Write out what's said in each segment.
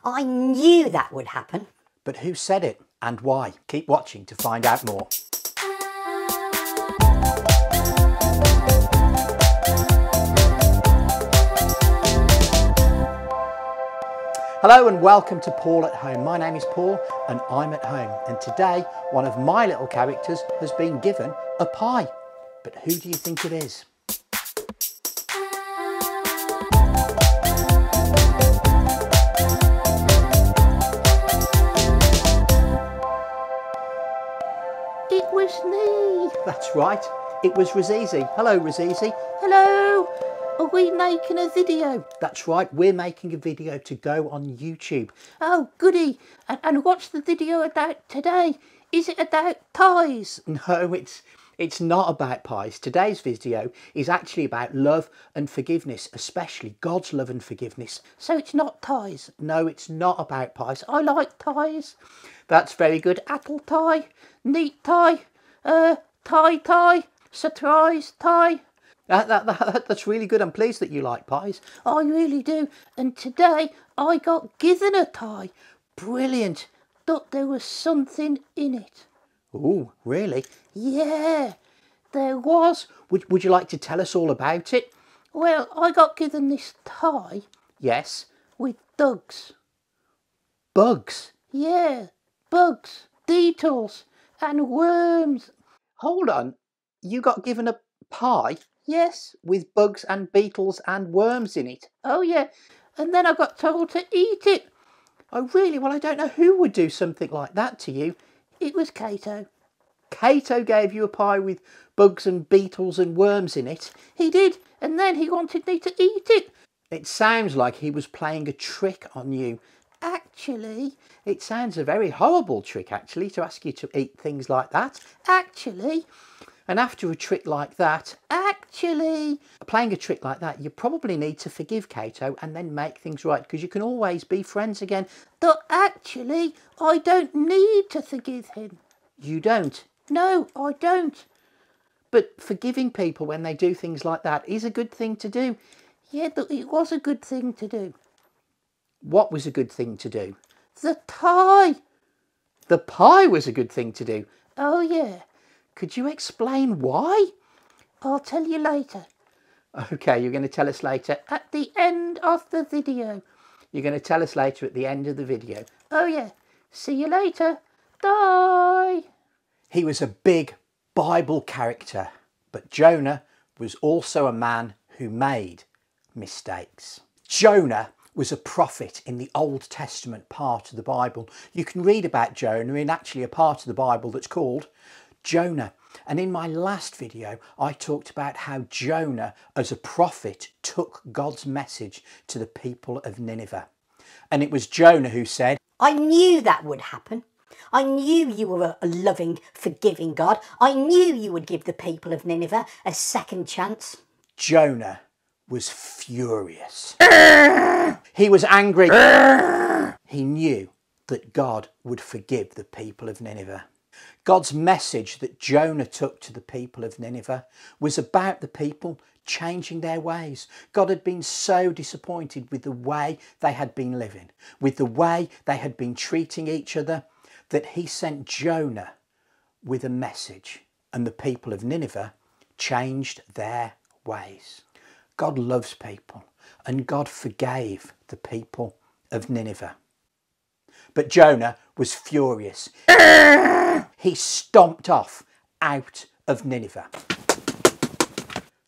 I knew that would happen. But who said it and why? Keep watching to find out more. Hello and welcome to Paul at Home. My name is Paul and I'm at home. And today, one of my little characters has been given a pie. But who do you think it is? It was me. That's right, it was Razizi. Hello Razizi. Hello. Are we making a video? That's right, we're making a video to go on YouTube. Oh, goody. And what's the video about today? Is it about pies? No, it's not about pies. Today's video is actually about love and forgiveness, especially God's love and forgiveness. So it's not ties? No, it's not about pies. I like ties. That's very good. Apple tie, neat tie, tie, surprise tie. That's really good. I'm pleased that you like pies. I really do. And today I got given a tie. Brilliant. Thought there was something in it. Oh, really? Yeah, there was. Would you like to tell us all about it? Well, I got given this tie. Yes. With bugs. Bugs? Yeah, bugs, beetles and worms. Hold on. You got given a pie? Yes. With bugs and beetles and worms in it? Oh, yeah. And then I got told to eat it. Oh, really? Well, I don't know who would do something like that to you. It was Cato. Cato gave you a pie with bugs and beetles and worms in it? He did, and then he wanted me to eat it. It sounds like he was playing a trick on you. Actually... It sounds a very horrible trick, actually, to ask you to eat things like that. Actually... And after a trick like that... Actually... Playing a trick like that, you probably need to forgive Cato and then make things right, because you can always be friends again. But actually, I don't need to forgive him. You don't? No, I don't. But forgiving people when they do things like that is a good thing to do. Yeah, but it was a good thing to do. What was a good thing to do? The tie. The pie was a good thing to do? Oh, yeah. Could you explain why? I'll tell you later. OK, you're going to tell us later? At the end of the video. You're going to tell us later at the end of the video? Oh, yeah. See you later. Bye. He was a big Bible character, but Jonah was also a man who made mistakes. Jonah was a prophet in the Old Testament part of the Bible. You can read about Jonah in actually a part of the Bible that's called Jonah. And in my last video, I talked about how Jonah, as a prophet, took God's message to the people of Nineveh. And it was Jonah who said, I knew that would happen. I knew you were a loving, forgiving God. I knew you would give the people of Nineveh a second chance. Jonah was furious. He was angry. He knew that God would forgive the people of Nineveh. God's message that Jonah took to the people of Nineveh was about the people changing their ways. God had been so disappointed with the way they had been living, with the way they had been treating each other, that he sent Jonah with a message, and the people of Nineveh changed their ways. God loves people, and God forgave the people of Nineveh. But Jonah was furious. He stomped off out of Nineveh.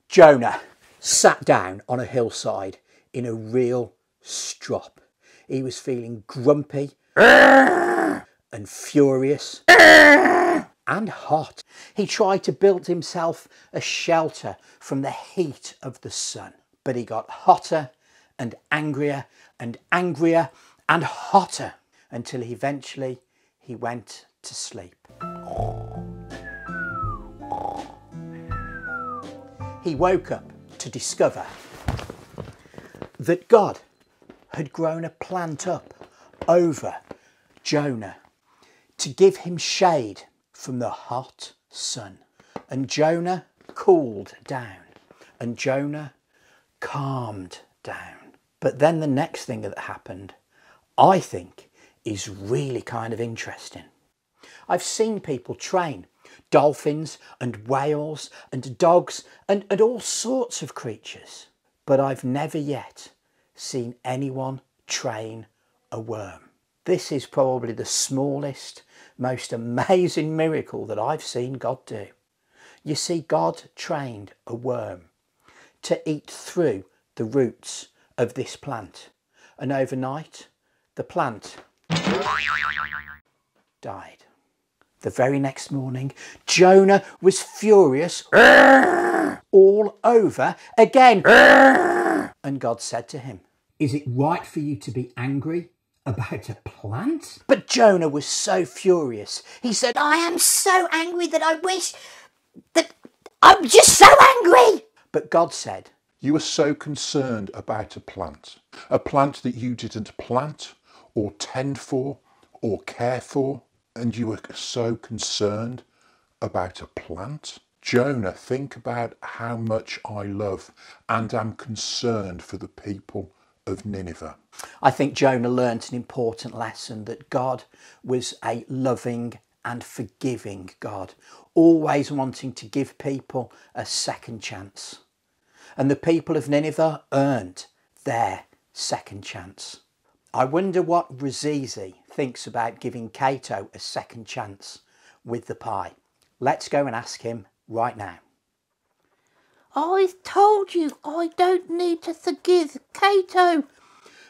Jonah sat down on a hillside in a real strop. He was feeling grumpy and furious and hot. He tried to build himself a shelter from the heat of the sun, but he got hotter and angrier and angrier and hotter until eventually he went to sleep. He woke up to discover that God had grown a plant up over Jonah to give him shade from the hot sun. And Jonah cooled down, and Jonah calmed down. But then the next thing that happened, I think is really kind of interesting. I've seen people train dolphins and whales and dogs and all sorts of creatures, but I've never yet seen anyone train a worm. This is probably the smallest, most amazing miracle that I've seen God do. You see, God trained a worm to eat through the roots of this plant, and overnight the plant died. The very next morning, Jonah was furious all over again. And God said to him, "Is it right for you to be angry about a plant?" But Jonah was so furious. He said, I am so angry that I wish that I'm just so angry. But God said, You were so concerned about a plant that you didn't plant or tend for or care for, and you were so concerned about a plant. Jonah, think about how much I love and am concerned for the people of Nineveh. I think Jonah learnt an important lesson, that God was a loving and forgiving God, always wanting to give people a second chance. And the people of Nineveh earned their second chance. I wonder what Razizi thinks about giving Cato a second chance with the pie. Let's go and ask him right now. I told you I don't need to forgive Cato.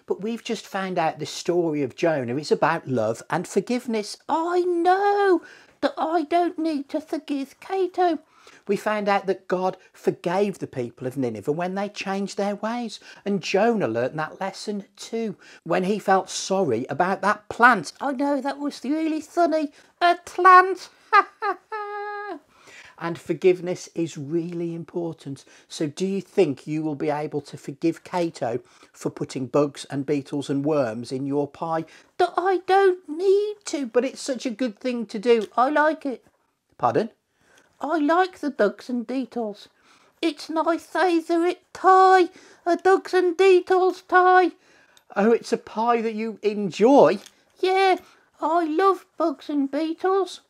But we've just found out the story of Jonah is about love and forgiveness. I know that I don't need to forgive Cato. We found out that God forgave the people of Nineveh when they changed their ways. And Jonah learnt that lesson too, when he felt sorry about that plant. I know, that was really funny. A plant. And forgiveness is really important. So do you think you will be able to forgive Cato for putting bugs and beetles and worms in your pie? That I don't need to. But it's such a good thing to do. I like it. Pardon? I like the ducks and beetles. It's my favourite pie. A ducks and beetles pie. Oh, it's a pie that you enjoy? Yeah, I love bugs and beetles.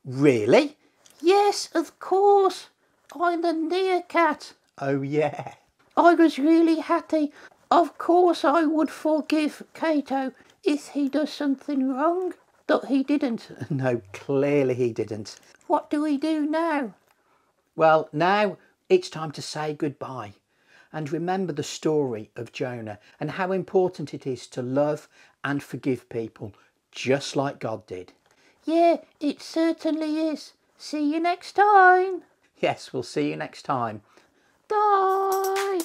Really? Yes, of course. I'm the nearcat. Oh, yeah. I was really happy. Of course I would forgive Cato if he does something wrong. But he didn't. No, clearly he didn't. What do we do now? Well, now it's time to say goodbye and remember the story of Jonah and how important it is to love and forgive people, just like God did. Yeah, it certainly is. See you next time. Yes, we'll see you next time. Bye.